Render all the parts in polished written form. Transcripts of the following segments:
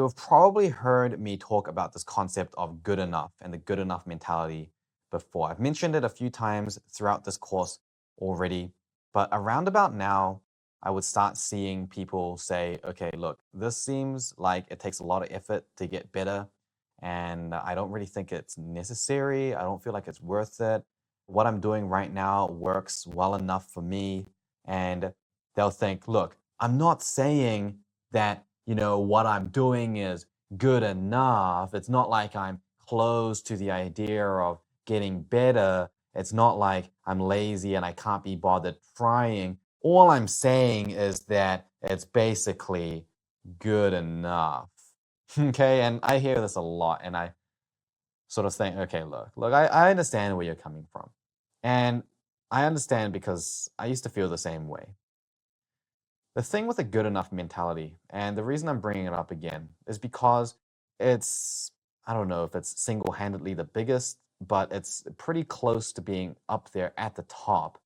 have probably heard me talk about this concept of good enough and the good enough mentality before. I've mentioned it a few times throughout this course already, but around about now, I would start seeing people say, okay, look, this seems like it takes a lot of effort to get better, and I don't really think it's necessary. I don't feel like it's worth it. What I'm doing right now works well enough for me. And they'll think, look, I'm not saying that, what I'm doing is good enough. It's not like I'm close to the idea of getting better. It's not like I'm lazy and I can't be bothered trying. All I'm saying is that it's basically good enough. Okay. And I hear this a lot and I sort of think, okay, look, I understand where you're coming from. And I understand because I used to feel the same way. The thing with a good enough mentality, and the reason I'm bringing it up again, is because it's, I don't know if it's single handedly the biggest, but it's pretty close to being up there at the top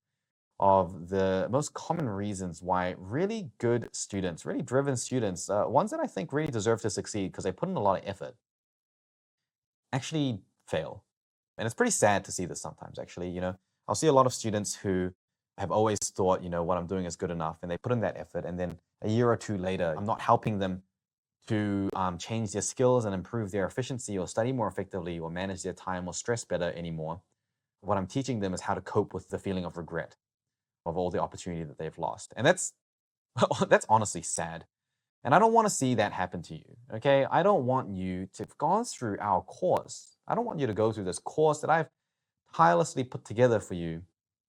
of the most common reasons why really good students, really driven students, ones that I think really deserve to succeed because they put in a lot of effort, actually fail. And it's pretty sad to see this sometimes, actually. I'll see a lot of students who have always thought, what I'm doing is good enough, and they put in that effort. And then a year or two later, I'm not helping them to change their skills and improve their efficiency or study more effectively or manage their time or stress better anymore. What I'm teaching them is how to cope with the feeling of regret of all the opportunity that they've lost. And that's that's honestly sad. And I don't want to see that happen to you, okay? I don't want you to have gone through our course. I don't want you to go through this course that I've tirelessly put together for you.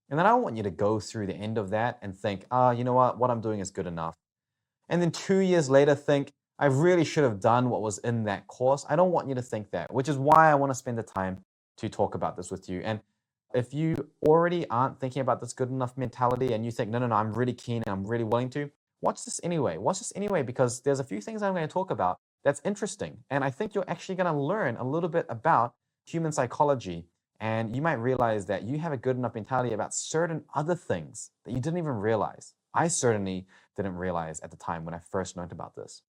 And then I don't want you to go through the end of that and think, you know what I'm doing is good enough. And then 2 years later think, I really should have done what was in that course. I don't want you to think that, which is why I want to spend the time to talk about this with you. And if you already aren't thinking about this good enough mentality and you think, no, I'm really keen and I'm really willing to, watch this anyway. Watch this anyway, because there's a few things I'm going to talk about that's interesting. And I think you're actually going to learn a little bit about human psychology. And you might realize that you have a good enough mentality about certain other things that you didn't even realize. I certainly didn't realize at the time when I first learned about this.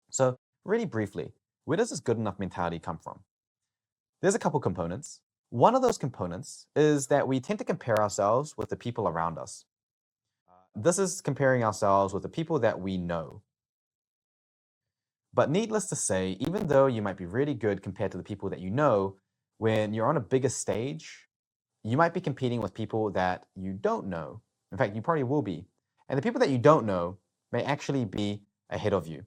So really briefly, where does this good enough mentality come from? There's a couple components. One of those components is that we tend to compare ourselves with the people around us. This is comparing ourselves with the people that we know. But needless to say, even though you might be really good compared to the people that you know, when you're on a bigger stage, you might be competing with people that you don't know. In fact, you probably will be. And the people that you don't know may actually be ahead of you.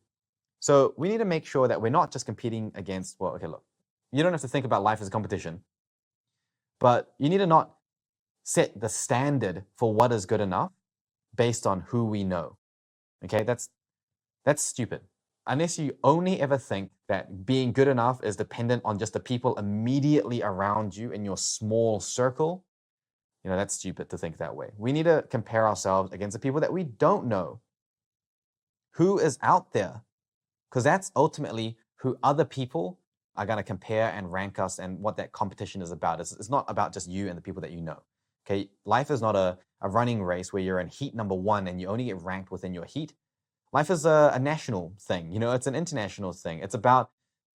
So we need to make sure that we're not just competing against, well, okay, look, you don't have to think about life as a competition, but you need to not set the standard for what is good enough based on who we know. Okay, that's stupid. Unless you only ever think that being good enough is dependent on just the people immediately around you in your small circle, that's stupid to think that way. We need to compare ourselves against the people that we don't know. Who is out there? Because that's ultimately who other people are going to compare and rank us, and what that competition is about. It's not about just you and the people that you know. Okay, life is not a running race where you're in heat number 1 and you only get ranked within your heat. Life is a national thing. It's an international thing. It's about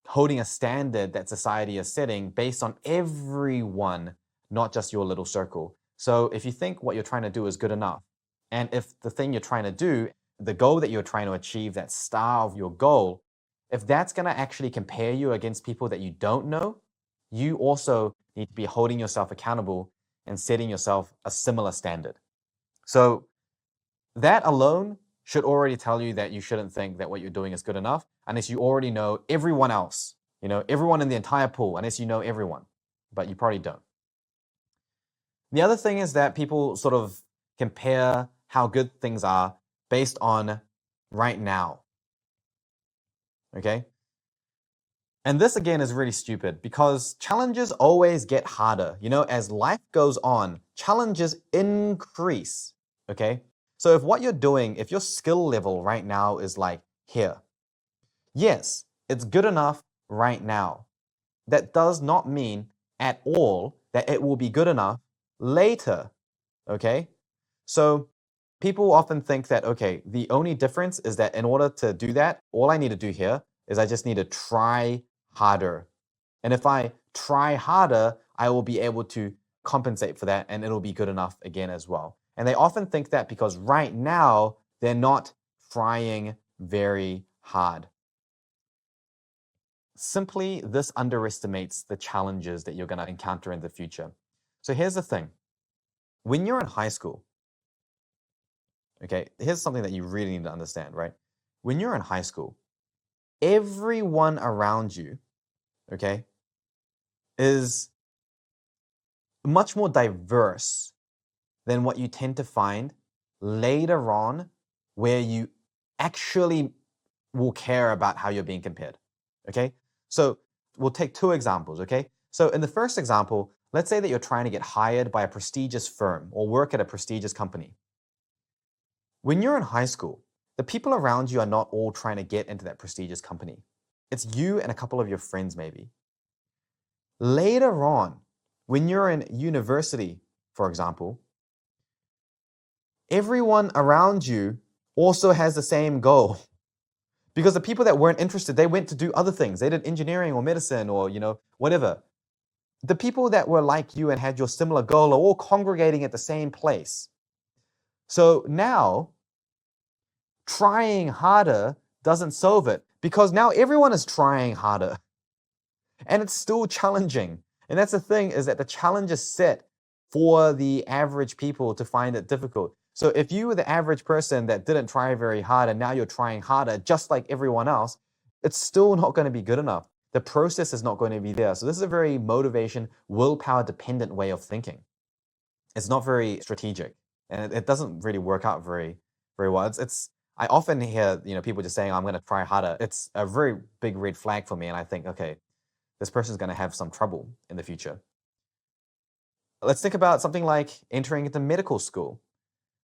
holding a standard that society is setting based on everyone, not just your little circle. So if you think what you're trying to do is good enough, and if the thing you're trying to do, the goal that you're trying to achieve, that star of your goal, if that's going to actually compare you against people that you don't know, you also need to be holding yourself accountable and setting yourself a similar standard. So that alone should already tell you that you shouldn't think that what you're doing is good enough unless you already know everyone else, everyone in the entire pool, unless you know everyone, but you probably don't. The other thing is that people sort of compare how good things are based on right now. Okay? And this again is really stupid because challenges always get harder. As life goes on, challenges increase. Okay? So if what you're doing, if your skill level right now is like here, yes, it's good enough right now. That does not mean at all that it will be good enough later. Okay? So people often think that, okay, the only difference is that in order to do that, all I need to do here is I just need to try harder. And if I try harder, I will be able to compensate for that and it'll be good enough again as well. And they often think that because right now they're not trying very hard. Simply, this underestimates the challenges that you're going to encounter in the future. So here's the thing. When you're in high school, okay, here's something that you really need to understand, right? When you're in high school, everyone around you, okay, is much more diverse than what you tend to find later on, where you actually will care about how you're being compared, okay? So we'll take two examples, okay? So in the first example, let's say that you're trying to get hired by a prestigious firm or work at a prestigious company. When you're in high school, the people around you are not all trying to get into that prestigious company. It's you and a couple of your friends maybe. Later on, when you're in university, for example, everyone around you also has the same goal. Because the people that weren't interested, they went to do other things. They did engineering or medicine or, whatever. The people that were like you and had your similar goal are all congregating at the same place. So now, trying harder doesn't solve it because now everyone is trying harder. And it's still challenging. And that's the thing, is that the challenge is set for the average people to find it difficult. So if you were the average person that didn't try very hard and now you're trying harder just like everyone else, it's still not going to be good enough. The process is not going to be there. So this is a very motivation, willpower dependent way of thinking. It's not very strategic and it doesn't really work out very, very well. I often hear, people just saying, I'm going to try harder. It's a very big red flag for me. And I think, okay, this person's going to have some trouble in the future. Let's think about something like entering into medical school.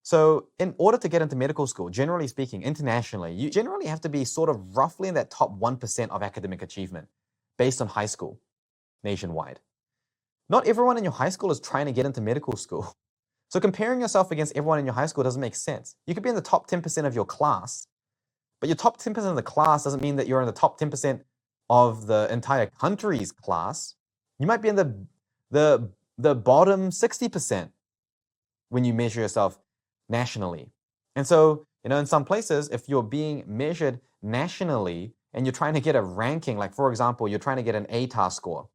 So in order to get into medical school, generally speaking, internationally, you generally have to be sort of roughly in that top 1% of academic achievement based on high school nationwide. Not everyone in your high school is trying to get into medical school. So comparing yourself against everyone in your high school doesn't make sense. You could be in the top 10% of your class, but your top 10% of the class doesn't mean that you're in the top 10% of the entire country's class. You might be in the bottom 60% when you measure yourself nationally. And so, in some places, if you're being measured nationally and you're trying to get a ranking, like for example, you're trying to get an ATAR score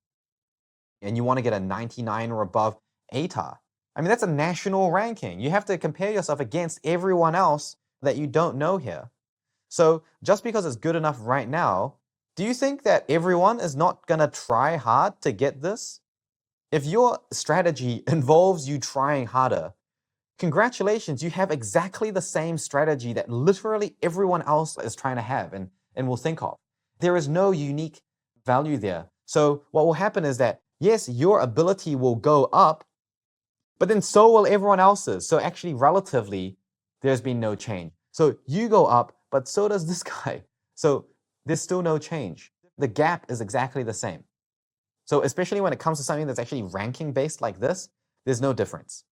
and you want to get a 99 or above ATAR. I mean, that's a national ranking. You have to compare yourself against everyone else that you don't know here. So just because it's good enough right now, do you think that everyone is not going to try hard to get this? If your strategy involves you trying harder, congratulations, you have exactly the same strategy that literally everyone else is trying to have and will think of. There is no unique value there. So what will happen is that, yes, your ability will go up, but then so will everyone else's. So actually, relatively, there's been no change. So you go up, but so does this guy. So there's still no change. The gap is exactly the same. So especially when it comes to something that's actually ranking based like this, there's no difference.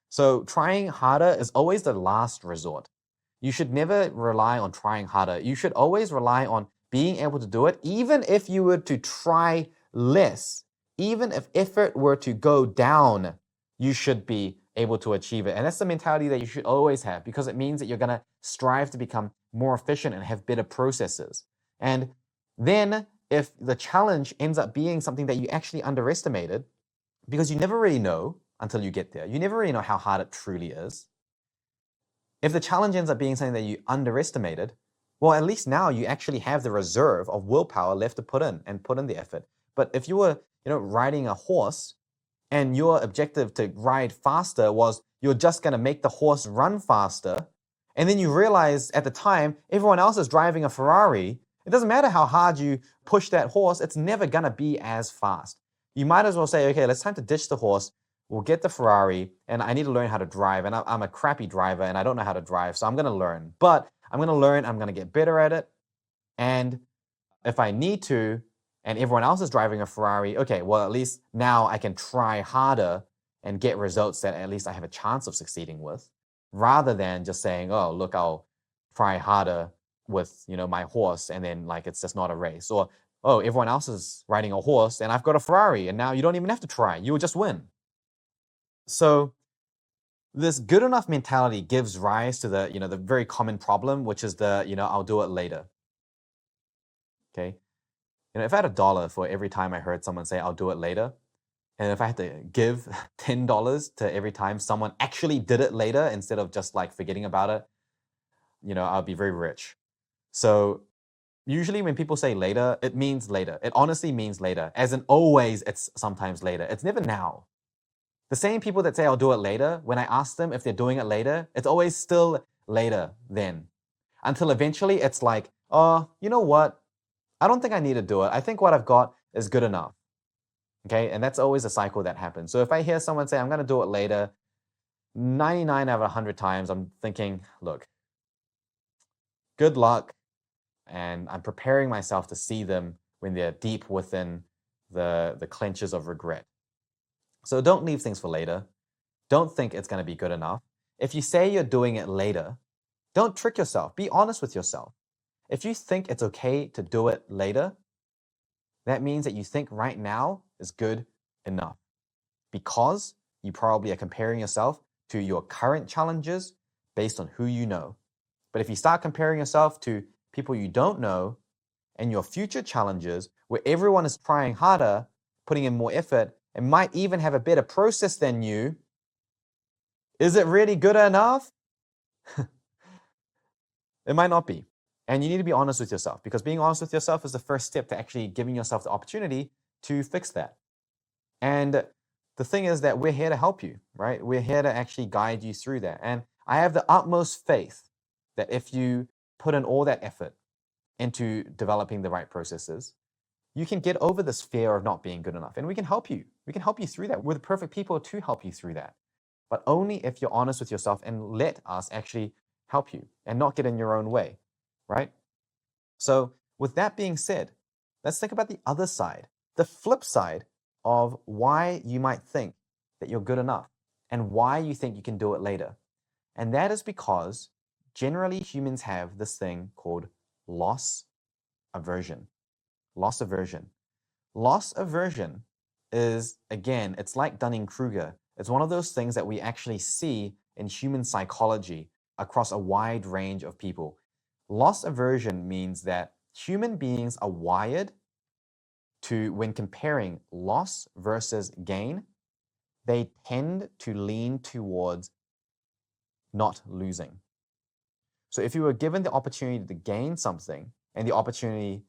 So trying harder is always the last resort. You should never rely on trying harder. You should always rely on being able to do it, even if you were to try less, even if effort were to go down, you should be able to achieve it. And that's the mentality that you should always have, because it means that you're going to strive to become more efficient and have better processes. And then if the challenge ends up being something that you actually underestimated, because you never really know until you get there, you never really know how hard it truly is. If the challenge ends up being something that you underestimated, well, at least now you actually have the reserve of willpower left to put in the effort. But if you were, riding a horse and your objective to ride faster was you're just going to make the horse run faster, and then you realize at the time everyone else is driving a Ferrari, it doesn't matter how hard you push that horse, it's never going to be as fast. You might as well say, okay, it's time to ditch the horse. We'll get the Ferrari, and I need to learn how to drive. And I'm a crappy driver, and I don't know how to drive, so I'm going to learn. But I'm going to learn, I'm going to get better at it. And if I need to, and everyone else is driving a Ferrari, okay, well, at least now I can try harder and get results that at least I have a chance of succeeding with, rather than just saying, oh, look, I'll try harder with, my horse, and then like it's just not a race. Or, oh, everyone else is riding a horse and I've got a Ferrari, and now you don't even have to try. You'll just win. So this good enough mentality gives rise to the very common problem, which is I'll do it later. Okay. If I had $1 for every time I heard someone say, I'll do it later, and if I had to give $10 to every time someone actually did it later instead of just like forgetting about it, I'll be very rich. So usually when people say later, it means later. It honestly means later. As in always, it's sometimes later. It's never now. The same people that say I'll do it later, when I ask them if they're doing it later, it's always still later then. Until eventually it's like, oh, you know what? I don't think I need to do it. I think what I've got is good enough. Okay, and that's always a cycle that happens. So if I hear someone say, I'm going to do it later, 99 out of 100 times, I'm thinking, look, good luck. And I'm preparing myself to see them when they're deep within the clenches of regret. So don't leave things for later. Don't think it's going to be good enough. If you say you're doing it later, don't trick yourself. Be honest with yourself. If you think it's okay to do it later, that means that you think right now is good enough, because you probably are comparing yourself to your current challenges based on who you know. But if you start comparing yourself to people you don't know and your future challenges, where everyone is trying harder, putting in more effort, and might even have a better process than you, is it really good enough? It might not be. And you need to be honest with yourself, because being honest with yourself is the first step to actually giving yourself the opportunity to fix that. And the thing is that we're here to help you, right? We're here to actually guide you through that. And I have the utmost faith that if you put in all that effort into developing the right processes, you can get over this fear of not being good enough. And we can help you. We can help you through that. We're the perfect people to help you through that. But only if you're honest with yourself and let us actually help you and not get in your own way, right? So with that being said, let's think about the other side, the flip side of why you might think that you're good enough and why you think you can do it later. And that is because generally humans have this thing called loss aversion. Loss aversion. Loss aversion is, again, it's like Dunning-Kruger. It's one of those things that we actually see in human psychology across a wide range of people. Loss aversion means that human beings are wired to, when comparing loss versus gain, they tend to lean towards not losing. So if you were given the opportunity to gain something and the opportunity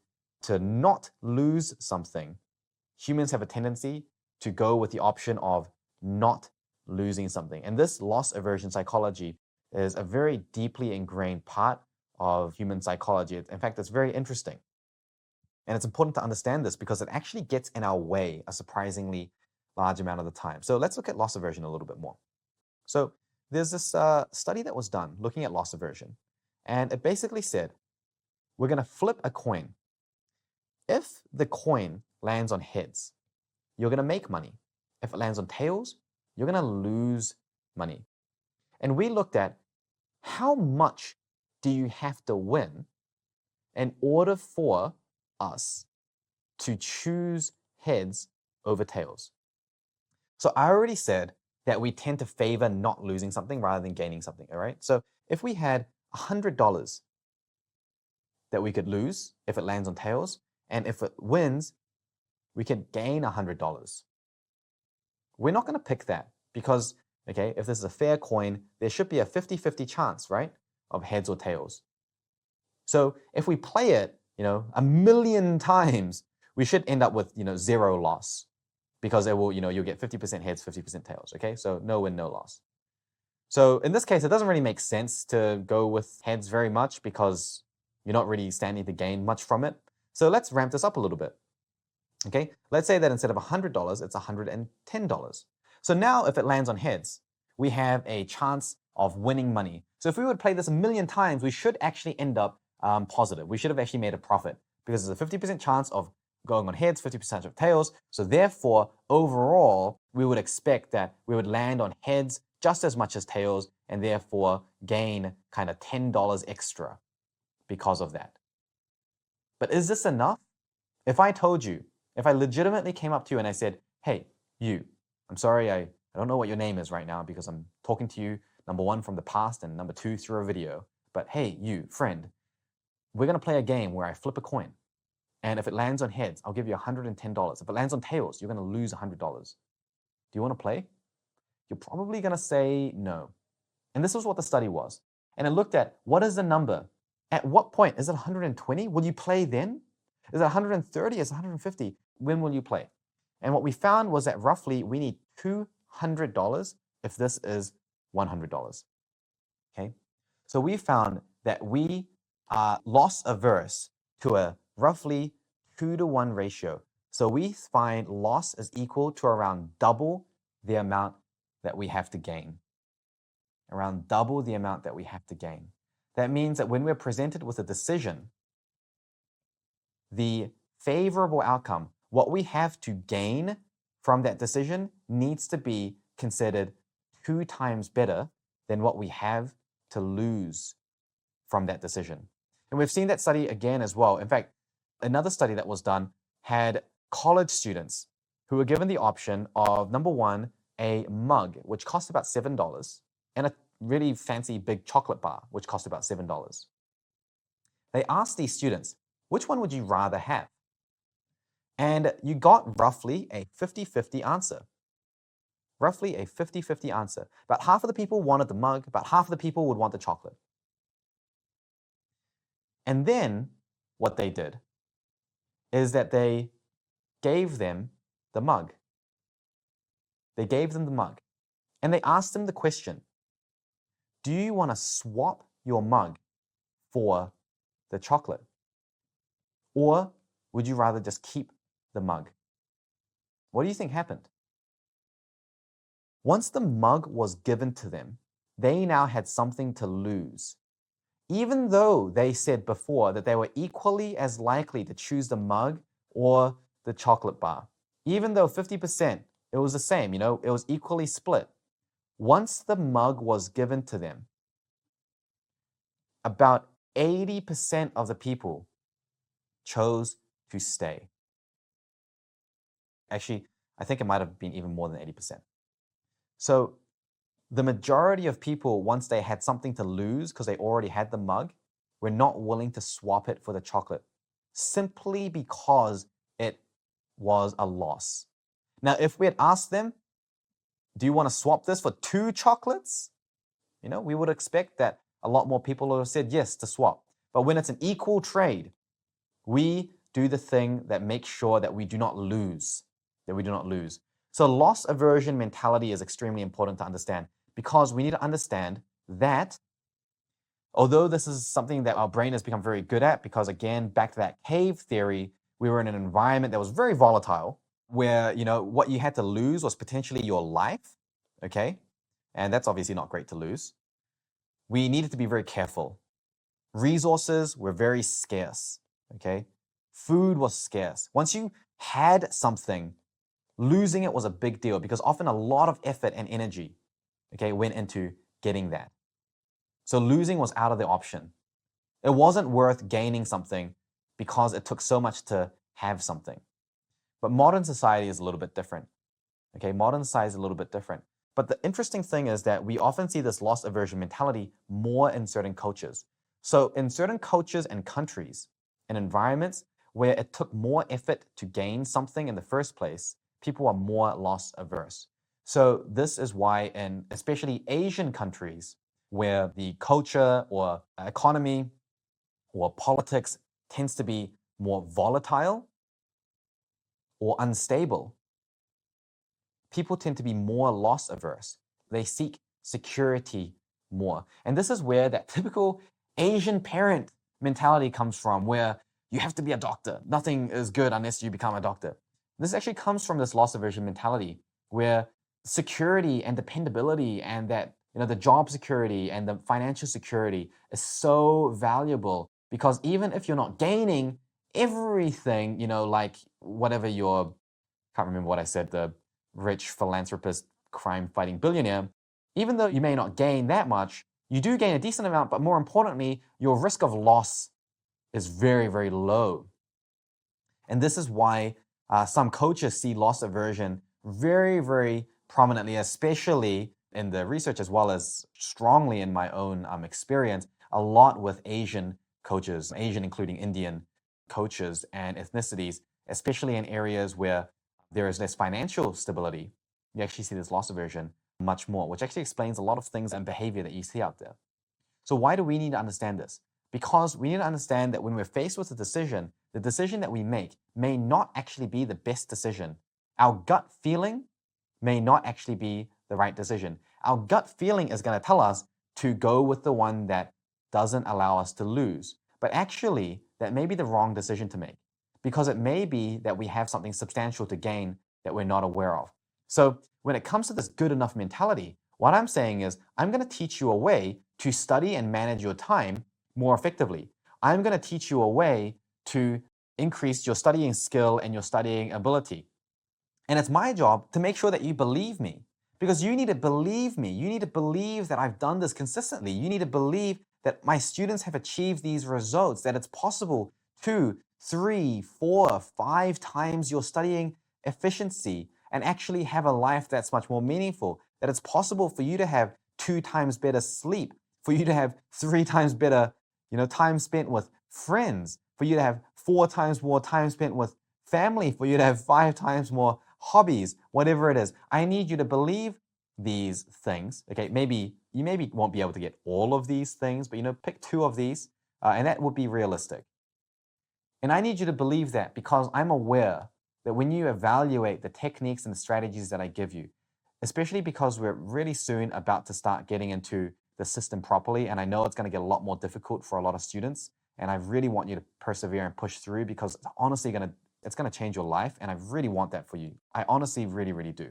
to not lose something, humans have a tendency to go with the option of not losing something. And this loss aversion psychology is a very deeply ingrained part of human psychology. In fact, it's very interesting. And it's important to understand this because it actually gets in our way a surprisingly large amount of the time. So let's look at loss aversion a little bit more. So there's this study that was done looking at loss aversion. And it basically said, we're going to flip a coin. If the coin lands on heads, you're going to make money. If it lands on tails, you're going to lose money. And we looked at how much do you have to win in order for us to choose heads over tails. So I already said that we tend to favor not losing something rather than gaining something, all right? So if we had $100 that we could lose if it lands on tails, and if it wins, we could gain $100. We're not going to pick that because, okay, if this is a fair coin, there should be a 50-50 chance, right, of heads or tails. So if we play it, a million times, we should end up with, zero loss because it will, you'll get 50% heads, 50% tails, okay? So no win, no loss. So in this case, it doesn't really make sense to go with heads very much because you're not really standing to gain much from it. So let's ramp this up a little bit, okay? Let's say that instead of $100, it's $110. So now if it lands on heads, we have a chance of winning money. So if we would play this a million times, we should actually end up positive. We should have actually made a profit because there's a 50% chance of going on heads, 50% of tails. So therefore, overall, we would expect that we would land on heads just as much as tails and therefore gain kind of $10 extra. because of that. But is this enough? If I told you, if I legitimately came up to you and I said, hey, you, I'm sorry, I don't know what your name is right now because I'm talking to you, number one, from the past, and number two, through a video. But hey, you, friend, we're going to play a game where I flip a coin. And if it lands on heads, I'll give you $110. If it lands on tails, you're going to lose $100. Do you want to play? You're probably going to say no. And this is what the study was. And it looked at, what is the number? At what point? Is it 120? Will you play then? Is it 130? Is it 150? When will you play? And what we found was that roughly we need $200 if this is $100. Okay? So we found that we are loss averse to a roughly 2-to-1 ratio. So we find loss is equal to around double the amount that we have to gain. Around double the amount that we have to gain. That means that when we're presented with a decision, the favorable outcome, what we have to gain from that decision needs to be considered 2 times better than what we have to lose from that decision. And we've seen that study again as well. In fact, another study that was done had college students who were given the option of, number one, a mug, which cost about $7, and a really fancy big chocolate bar, which cost about $7. They asked these students, which one would you rather have? And you got roughly a 50-50 answer. Roughly a 50-50 answer. About half of the people wanted the mug, about half of the people would want the chocolate. And then what they did is that they gave them the mug. They gave them the mug. And they asked them the question, do you want to swap your mug for the chocolate? Or would you rather just keep the mug? What do you think happened? Once the mug was given to them, they now had something to lose. Even though they said before that they were equally as likely to choose the mug or the chocolate bar. Even though 50%, it was the same, it was equally split. Once the mug was given to them, about 80% of the people chose to stay. Actually, I think it might have been even more than 80%. So the majority of people, once they had something to lose because they already had the mug, were not willing to swap it for the chocolate simply because it was a loss. Now, if we had asked them, do you want to swap this for 2 chocolates? We would expect that a lot more people would have said yes to swap. But when it's an equal trade, we do the thing that makes sure that we do not lose, So loss aversion mentality is extremely important to understand because we need to understand that although this is something that our brain has become very good at, because again, back to that cave theory, we were in an environment that was very volatile where, what you had to lose was potentially your life, okay? And that's obviously not great to lose. We needed to be very careful. Resources were very scarce, okay? Food was scarce. Once you had something, losing it was a big deal because often a lot of effort and energy, okay, went into getting that. So losing was out of the option. It wasn't worth gaining something because it took so much to have something. But modern society is a little bit different. Okay, modern society is a little bit different. But the interesting thing is that we often see this loss aversion mentality more in certain cultures. So in certain cultures and countries and environments where it took more effort to gain something in the first place, people are more loss averse. So this is why in especially Asian countries where the culture or economy or politics tends to be more volatile or unstable, people tend to be more loss averse. They seek security more. And this is where that typical Asian parent mentality comes from, where you have to be a doctor. Nothing is good unless you become a doctor. This actually comes from this loss aversion mentality where security and dependability and that, the job security and the financial security is so valuable because even if you're not gaining everything, like whatever can't remember what I said, the rich philanthropist, crime-fighting billionaire, even though you may not gain that much, you do gain a decent amount, but more importantly, your risk of loss is very, very low. And this is why some coaches see loss aversion very, very prominently, especially in the research as well as strongly in my own experience, a lot with Asian coaches, Asian including Indian coaches and ethnicities, especially in areas where there is less financial stability. You actually see this loss aversion much more, which actually explains a lot of things and behavior that you see out there. So why do we need to understand this? Because we need to understand that when we're faced with a decision, the decision that we make may not actually be the best decision. Our gut feeling may not actually be the right decision. Our gut feeling is going to tell us to go with the one that doesn't allow us to lose. But actually, that may be the wrong decision to make because it may be that we have something substantial to gain that we're not aware of. So when it comes to this good enough mentality, what I'm saying is I'm going to teach you a way to study and manage your time more effectively. I'm going to teach you a way to increase your studying skill and your studying ability. And it's my job to make sure that you believe me because you need to believe me. You need to believe that I've done this consistently. You need to believe that my students have achieved these results, that it's possible 2, 3, 4, 5 times your studying efficiency and actually have a life that's much more meaningful, that it's possible for you to have 2 times better sleep, for you to have 3 times better, time spent with friends, for you to have 4 times more time spent with family, for you to have 5 times more hobbies, whatever it is. I need you to believe these things. Okay, you maybe won't be able to get all of these things, but pick 2 of these, and that would be realistic. And I need you to believe that because I'm aware that when you evaluate the techniques and the strategies that I give you, especially because we're really soon about to start getting into the system properly, and I know it's going to get a lot more difficult for a lot of students, and I really want you to persevere and push through because it's honestly it's going to change your life, and I really want that for you. I honestly really, really do.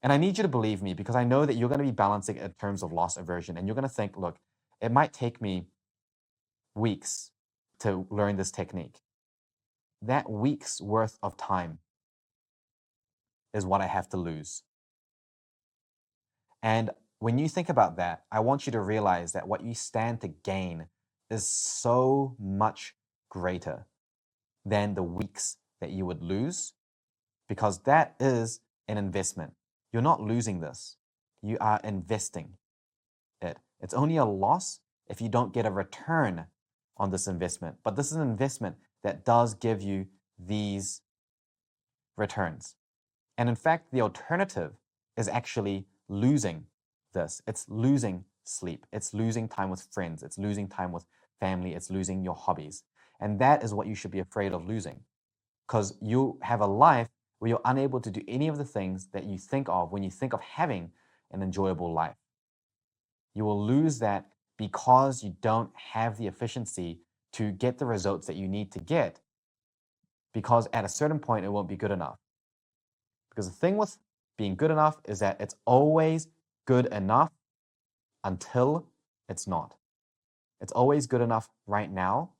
And I need you to believe me because I know that you're going to be balancing in terms of loss aversion, and you're going to think, look, it might take me weeks to learn this technique. That week's worth of time is what I have to lose. And when you think about that, I want you to realize that what you stand to gain is so much greater than the weeks that you would lose, because that is an investment. You're not losing this. You are investing it. It's only a loss if you don't get a return on this investment. But this is an investment that does give you these returns. And in fact, the alternative is actually losing this. It's losing sleep. It's losing time with friends. It's losing time with family. It's losing your hobbies. And that is what you should be afraid of losing, because you have a life where you're unable to do any of the things that you think of when you think of having an enjoyable life. You will lose that because you don't have the efficiency to get the results that you need to get, because at a certain point, it won't be good enough. Because the thing with being good enough is that it's always good enough until it's not. It's always good enough right now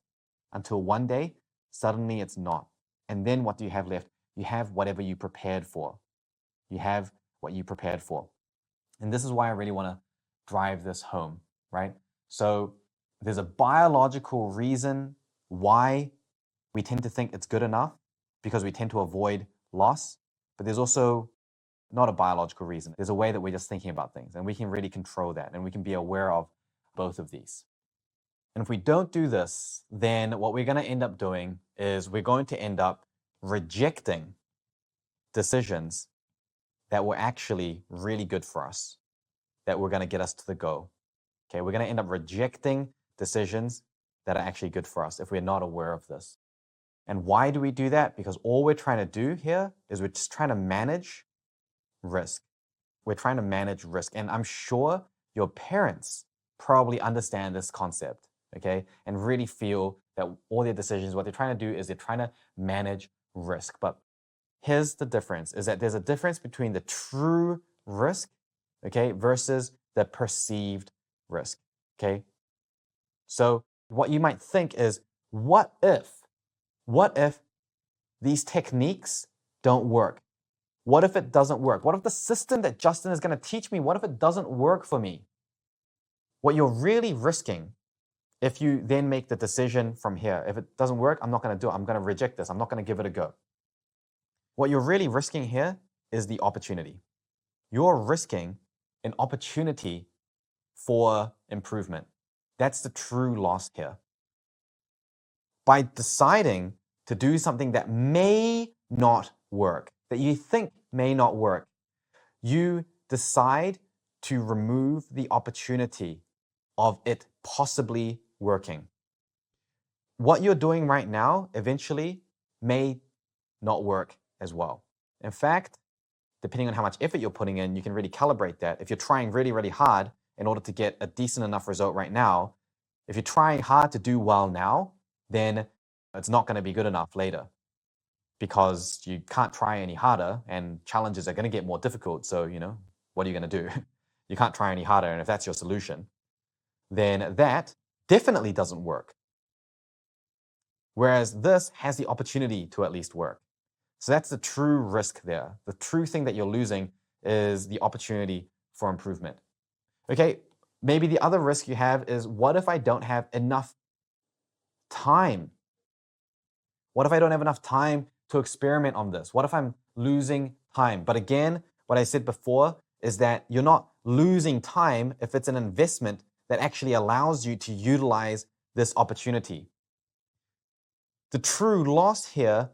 until one day, suddenly it's not. And then what do you have left? You have whatever you prepared for. You have what you prepared for. And this is why I really want to drive this home, right? So there's a biological reason why we tend to think it's good enough, because we tend to avoid loss. But there's also not a biological reason. There's a way that we're just thinking about things, and we can really control that, and we can be aware of both of these. And if we don't do this, then what we're going to end up doing is we're going to end up rejecting decisions that were actually really good for us, that were going to get us to the goal. Okay, we're going to end up rejecting decisions that are actually good for us if we're not aware of this. And why do we do that? Because all we're trying to do here is we're just trying to manage risk. We're trying to manage risk. And I'm sure your parents probably understand this concept, okay? And really feel that all their decisions, what they're trying to do is they're trying to manage risk. But here's the difference, is that there's a difference between the true risk, okay, versus the perceived risk, okay? So what you might think is, what if these techniques don't work? What if it doesn't work? What if the system that Justin is going to teach me, what if it doesn't work for me? What you're really risking if you then make the decision from here, if it doesn't work, I'm not going to do it. I'm going to reject this. I'm not going to give it a go. What you're really risking here is the opportunity. You're risking an opportunity for improvement. That's the true loss here. By deciding to do something that may not work, that you think may not work, you decide to remove the opportunity of it possibly working. What you're doing right now eventually may not work as well. In fact, depending on how much effort you're putting in, you can really calibrate that. If you're trying really, really hard in order to get a decent enough result right now, if you're trying hard to do well now, then it's not going to be good enough later because you can't try any harder and challenges are going to get more difficult. So, what are you going to do? You can't try any harder. And if that's your solution, then that definitely doesn't work. Whereas this has the opportunity to at least work. So that's the true risk there. The true thing that you're losing is the opportunity for improvement. Okay, maybe the other risk you have is, what if I don't have enough time? What if I don't have enough time to experiment on this? What if I'm losing time? But again, what I said before is that you're not losing time if it's an investment that actually allows you to utilize this opportunity. The true loss here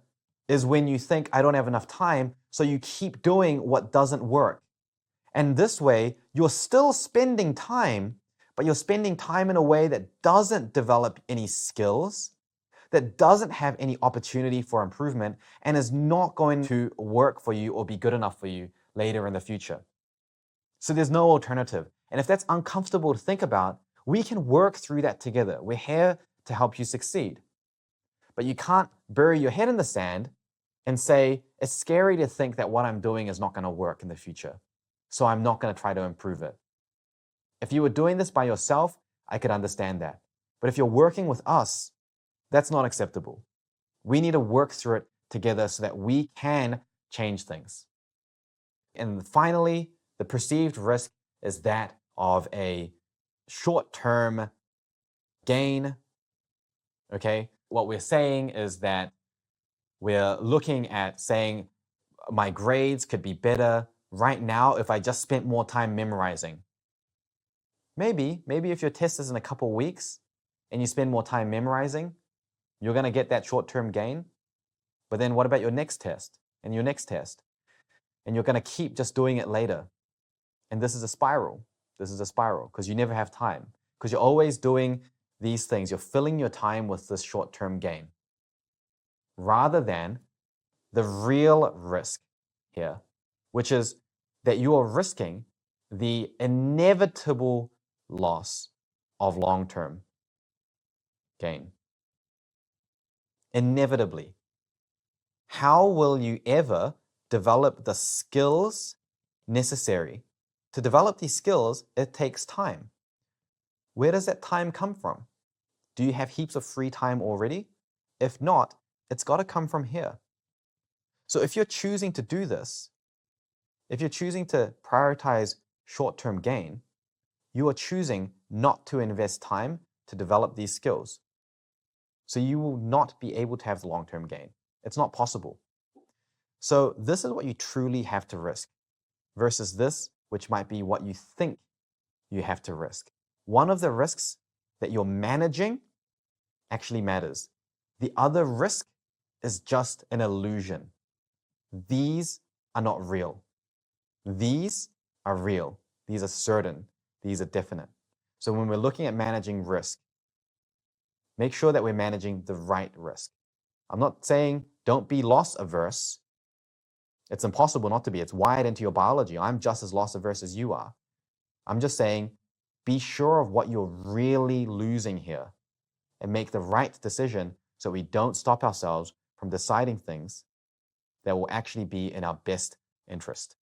is when you think, I don't have enough time, so you keep doing what doesn't work. And this way, you're still spending time, but you're spending time in a way that doesn't develop any skills, that doesn't have any opportunity for improvement, and is not going to work for you or be good enough for you later in the future. So there's no alternative. And if that's uncomfortable to think about, we can work through that together. We're here to help you succeed. But you can't bury your head in the sand and say, it's scary to think that what I'm doing is not going to work in the future, so I'm not going to try to improve it. If you were doing this by yourself, I could understand that. But if you're working with us, that's not acceptable. We need to work through it together so that we can change things. And finally, the perceived risk is that of a short-term gain. Okay? What we're saying is that we're looking at saying, my grades could be better right now if I just spent more time memorizing. Maybe if your test is in a couple weeks and you spend more time memorizing, you're going to get that short-term gain. But then what about your next test and your next test? And you're going to keep just doing it later. And this is a spiral. This is a spiral because you never have time, because you're always doing these things. You're filling your time with this short-term gain rather than the real risk here, which is that you are risking the inevitable loss of long-term gain. Inevitably. How will you ever develop the skills necessary? To develop these skills, it takes time. Where does that time come from? Do you have heaps of free time already? If not, it's got to come from here. So if you're choosing to do this, if you're choosing to prioritize short-term gain, you are choosing not to invest time to develop these skills. So you will not be able to have the long-term gain. It's not possible. So this is what you truly have to risk versus this, which might be what you think you have to risk. One of the risks that you're managing actually matters. The other risk is just an illusion. These are not real. These are real. These are certain. These are definite. So when we're looking at managing risk, make sure that we're managing the right risk. I'm not saying don't be loss averse. It's impossible not to be. It's wired into your biology. I'm just as loss averse as you are. I'm just saying be sure of what you're really losing here and make the right decision so we don't stop ourselves from deciding things that will actually be in our best interest.